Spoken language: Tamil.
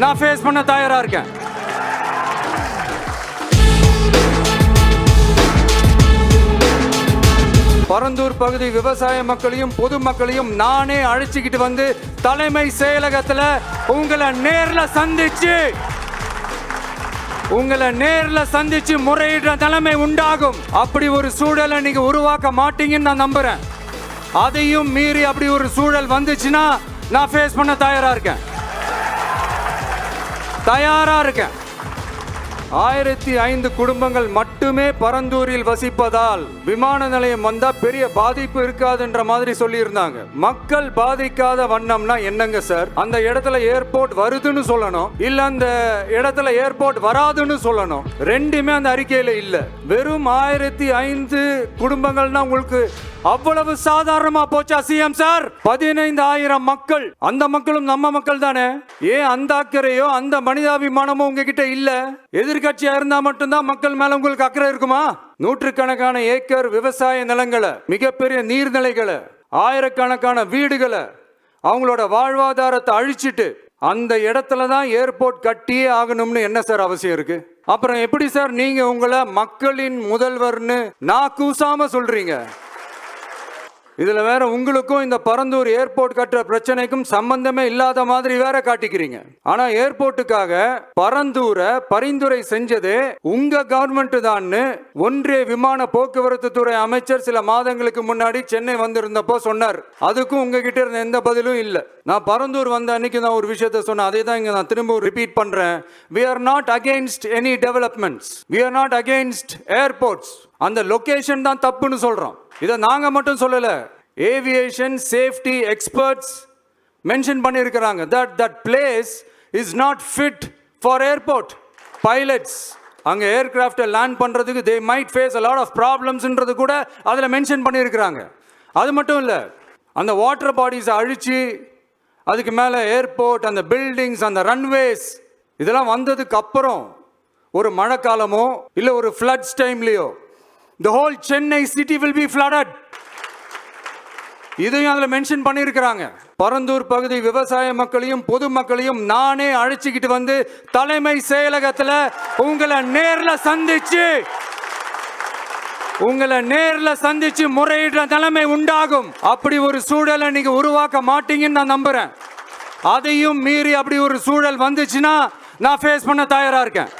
நான் ஃபேஸ் பண்ண தயாரா இருக்கேன். பரந்தூர் பகுதி விவசாய மக்களையும் பொதுமக்களையும் நானே அழைச்சிக்கிட்டு வந்து தலைமை செயலகத்துல உங்களை நேர்ல சந்திச்சு முறையிடுற நிலைமை உண்டாகும். அப்படி ஒரு சூழலை நீங்க உருவாக்க மாட்டீங்கன்னு நான் நம்புறேன். அதையும் மீறி அப்படி ஒரு சூழல் வந்துச்சுன்னா நான் ஃபேஸ் பண்ண தயாரா இருக்கேன். 1005 குடும்பங்கள் மட்டுமே பரந்தூரில் வசிப்பதால் விமான நிலையம் வந்தா பெரிய பாதிப்பு இருக்காதுன்ற மாதிரி சொல்லி இருந்தாங்க. மக்கள் பாதிக்காத வண்ணம்னா என்னங்க சார்? அந்த இடத்துல ஏர்போர்ட் வருதுன்னு சொல்லணும், இல்ல அந்த இடத்துல ஏர்போர்ட் வராதுன்னு சொல்லணும். ரெண்டுமே அந்த அறிக்கையில இல்ல. வெறும் 1005 குடும்பங்கள்னா உங்களுக்கு அவ்வளவு சாதாரணமா போச்சா சிஎம் சார்? 15,000 மக்கள், அந்த மக்களும் நம்ம மக்கள் தானே. ஏன் அந்த அக்கறையோ அந்த மனிதாபிமானமோ உங்ககிட்ட இல்ல? எதிர்கட்சியா இருந்தா மட்டும்தான் மக்கள் மேல உங்களுக்கு அக்கறை இருக்குமா? நூற்றுக்கணக்கான ஏக்கர் விவசாய நிலங்களை, மிகப்பெரிய நீர்நிலைகளை, ஆயிரக்கணக்கான வீடுகளை, அவங்களோட வாழ்வாதாரத்தை அழிச்சிட்டு அந்த இடத்துல தான் ஏர்போர்ட் கட்டியே ஆகணும்னு என்ன சார் அவசியம் இருக்கு? அப்புறம் எப்படி சார் நீங்க உங்களை மக்களின் முதல்வர்னு நான் கூசாம சொல்றீங்க? இதுல வேற உங்களுக்கும் இந்த பரந்தூர் ஏர்போர்ட் கட்டுற பிரச்சனைக்கும் சம்பந்தமே இல்லாத மாதிரி வேற காட்டிக்கிறீங்க. ஆனா ஏர்போர்ட்டுக்காக பரந்தூரை பரிந்துரை செஞ்சது உங்க கவர்மெண்ட் தான் ஒன்றிய விமான போக்குவரத்து துறை அமைச்சர் சில மாதங்களுக்கு முன்னாடி சென்னை வந்திருந்தப்போ சொன்னார். அதுக்கும் உங்ககிட்ட இருந்த எந்த பதிலும் இல்லை. நான் பரந்தூர் வந்த அன்னைக்கு தான் ஒரு விஷயத்த சொன்னேன். அதே தான் இங்க நான் திரும்ப ரிப்பீட் பண்றேன். We are not against any developments. We are not against airports. அந்த லொகேஷன் தான் தப்புன்னு சொல்றோம். இதை நாங்க மட்டும் சொல்லல, ஏவியேஷன் சேஃப்டி எக்ஸ்பர்ட்ஸ் மென்ஷன் பண்ணியிருக்கிறாங்க. that place is not fit for airport. pilots அங்க ஏர்கிராஃப்டை லேண்ட் பண்றதுக்கு they might face a lot of problemsன்றது கூட அதுல மென்ஷன் பண்ணியிருக்கிறாங்க. அது மட்டும் இல்ல, அந்த வாட்டர் பாடிஸை அழிச்சு அதுக்கு மேல ஏர்போர்ட், அந்த பில்டிங்ஸ், அந்த ரன்வேஸ் இதெல்லாம் வந்ததுக்கு அப்புறம் ஒரு மழைக்காலமோ இல்ல ஒரு floods டைம்லயோ the whole Chennai city will be flooded. இதையும் அதில் மென்ஷன் பண்ணியிருக்கிறாங்க. பரந்தூர் பகுதி விவசாய மக்களையும் பொதுமக்களையும் நானே அழைச்சிக்கிட்டு வந்து தலைமை செயலகத்தில் உங்களை நேர்ல சந்திச்சு முறையிடுற நிலைமை உண்டாகும். அப்படி ஒரு சூழலை நீங்க உருவாக்க மாட்டீங்கன்னு நான் நம்புறேன். அதையும் மீறி அப்படி ஒரு சூழல் வந்துச்சுன்னா நான் ஃபேஸ் பண்ண தயாரா இருக்கேன்.